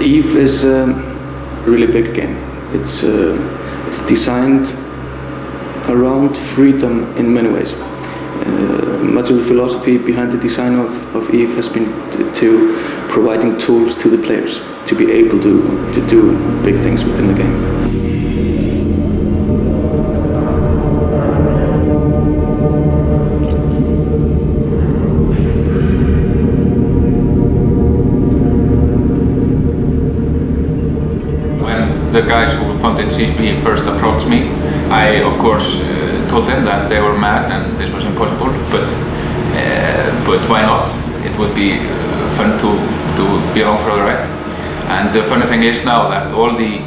Eve is a really big game. It's designed around freedom in many ways. Much of the philosophy behind the design of Eve has been to providing tools to the players to be able to do big things within the game. When the guys who founded CCP first approached me, I of course told them that they were mad and this was impossible, but why not? It would be fun to be along for the ride. And the funny thing is now that all the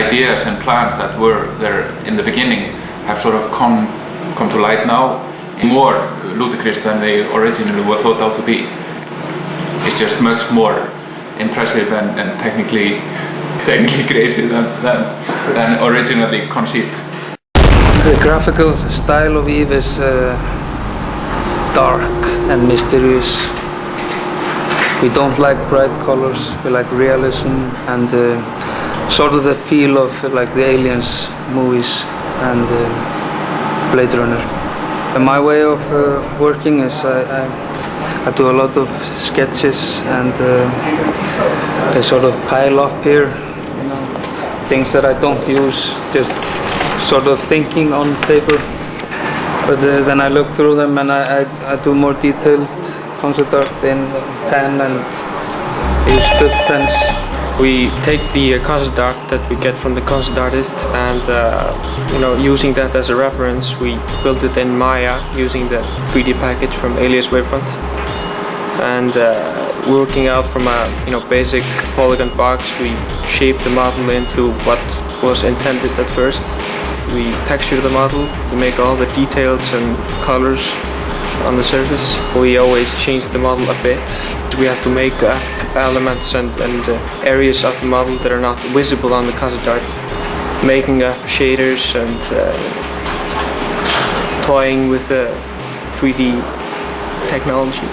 ideas and plans that were there in the beginning have sort of come to light now, more ludicrous than they originally were thought out to be. It's just much more impressive and technically crazy than originally conceived. The graphical style of Eve is dark and mysterious. We don't like bright colors, we like realism and sort of the feel of like the Aliens movies and Blade Runner. And my way of working is I do a lot of sketches and they sort of pile up here, you know, things that I don't use, just sort of thinking on paper. But then I look through them and I do more detailed concept art in pen and use fill pens. We take the concept art that we get from the concept artist and using that as a reference, we built it in Maya using the 3D package from Alias Wavefront. And working out from a basic polygon box, we shaped the model into what was intended at first. We texture the model to make all the details and colors on the surface. We always change the model a bit. We have to make elements and areas of the model that are not visible on the concept art. Making up shaders and toying with 3D technology.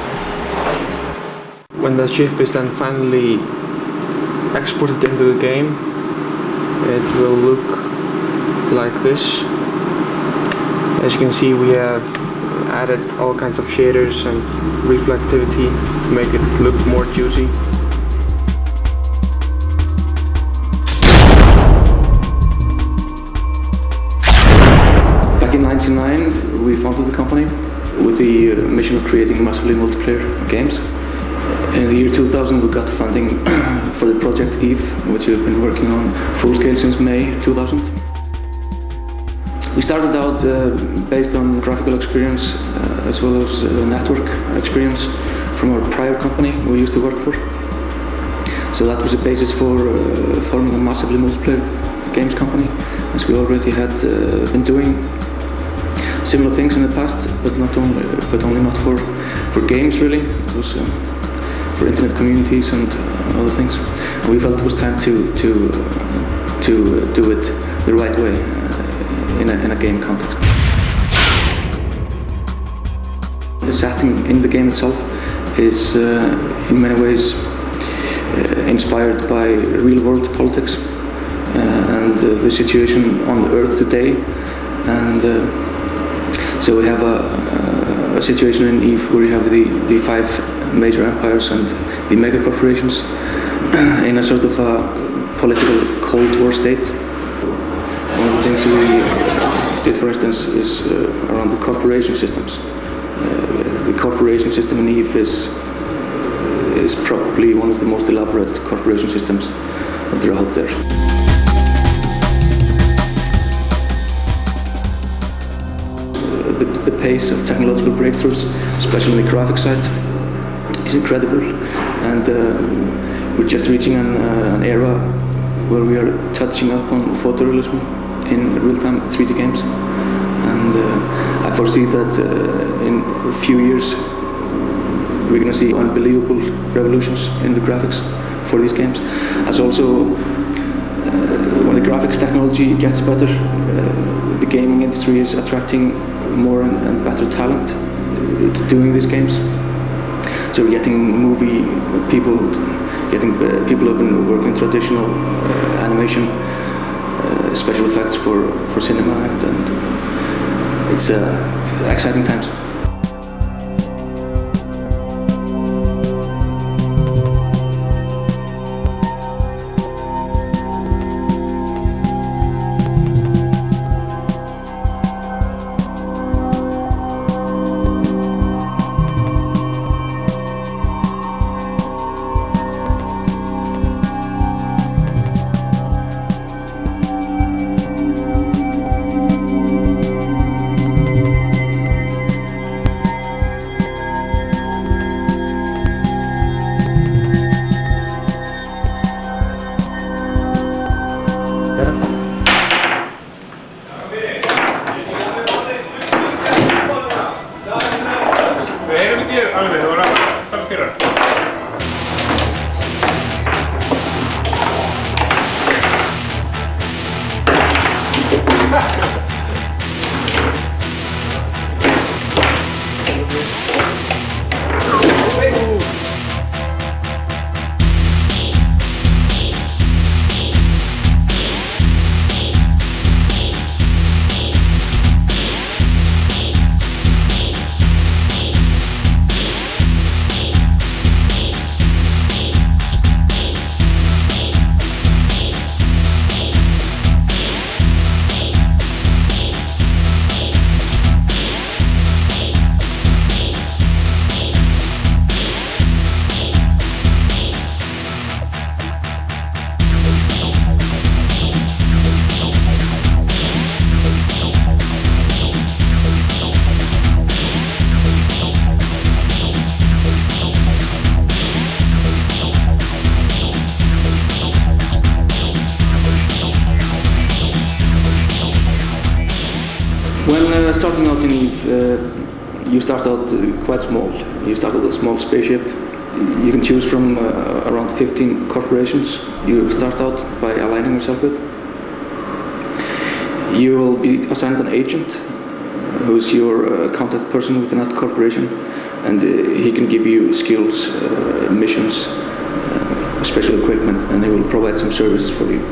When the chip is then finally exported into the game, it will look like this. As you can see, we have added all kinds of shaders and reflectivity to make it look more juicy. Back in '99, we founded the company with the mission of creating massively multiplayer games. In the year 2000, we got funding for the project Eve, which we've been working on full scale since May 2000. We started out based on graphical experience as well as network experience from our prior company we used to work for. So that was the basis for forming a massively multiplayer games company, as we already had been doing similar things in the past, but only not for games really. It was for internet communities and other things. And we felt it was time to do it the right way. In a game context. The setting in the game itself is in many ways inspired by real-world politics and the situation on Earth today. And so we have a situation in Eve where you have the 5 major empires and the mega corporations in a sort of a political Cold War state. One of the things we did, for instance, is around the corporation systems. The corporation system in Eve is probably one of the most elaborate corporation systems that are out there. The pace of technological breakthroughs, especially on the graphics side, is incredible, and we're just reaching an era where we are touching up on photorealism in real-time 3D games, and I foresee that in a few years we're going to see unbelievable revolutions in the graphics for these games. As also, when the graphics technology gets better, the gaming industry is attracting more and better talent to doing these games. So we're getting movie people getting people who have been working in traditional animation, special effects for cinema, and it's exciting times. When starting out in EVE, you start out quite small. You start with a small spaceship. You can choose from around 15 corporations you start out by aligning yourself with. You will be assigned an agent who's your contact person within that corporation, and he can give you skills, missions, special equipment, and he will provide some services for you,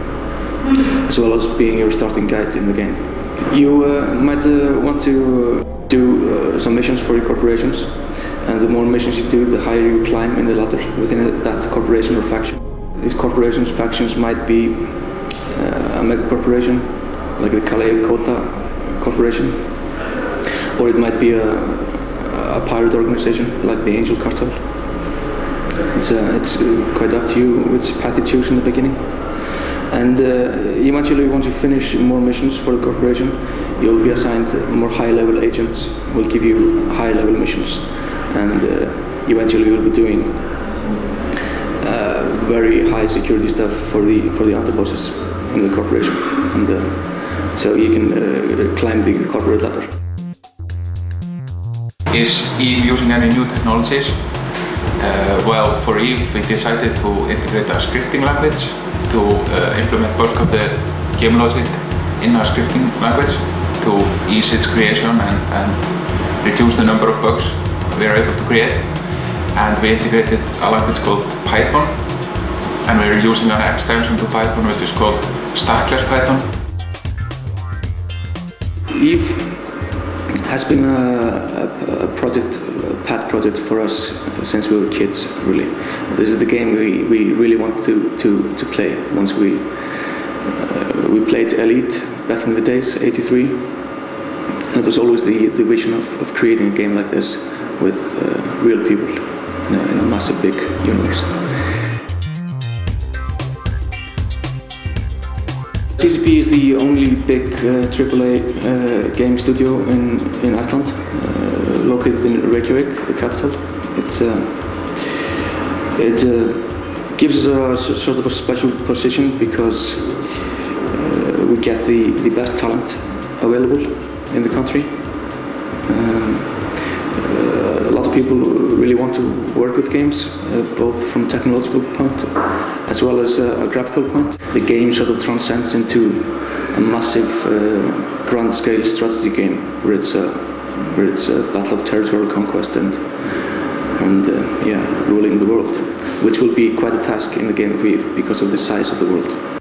as well as being your starting guide in the game. You might want to do some missions for your corporations, and the more missions you do, the higher you climb in the ladder within that corporation or faction. These corporations, factions might be a mega corporation, like the Kalei Kota Corporation, or it might be a pirate organization, like the Angel Cartel. It's quite up to you which path you choose in the beginning. And eventually, once you finish more missions for the corporation, you'll be assigned more high-level agents who will give you high-level missions. And eventually you'll be doing very high security stuff for the underbosses in the corporation. And so you can climb the corporate ladder. Is EVE using any new technologies? Well, for EVE we decided to integrate a scripting language to implement bulk of the game logic in a scripting language to ease its creation and reduce the number of bugs we are able to create. And we integrated a language called Python, and we're using an extension to Python which is called Stackless Python. EVE has been a pet project for us since we were kids, really. This is the game we really wanted to play once we played Elite back in the days, '83. And it was always the vision of creating a game like this with real people in a massive big universe. CCP is the only big AAA game studio in Iceland, located in Reykjavik, the capital. It gives us a sort of a special position because we get the best talent available in the country. A lot of people really want to work with games, both from a technological point as well as a graphical point. The game sort of transcends into a massive grand-scale strategy game where it's a battle of territorial conquest and ruling the world. which will be quite a task in the game of Eve because of the size of the world.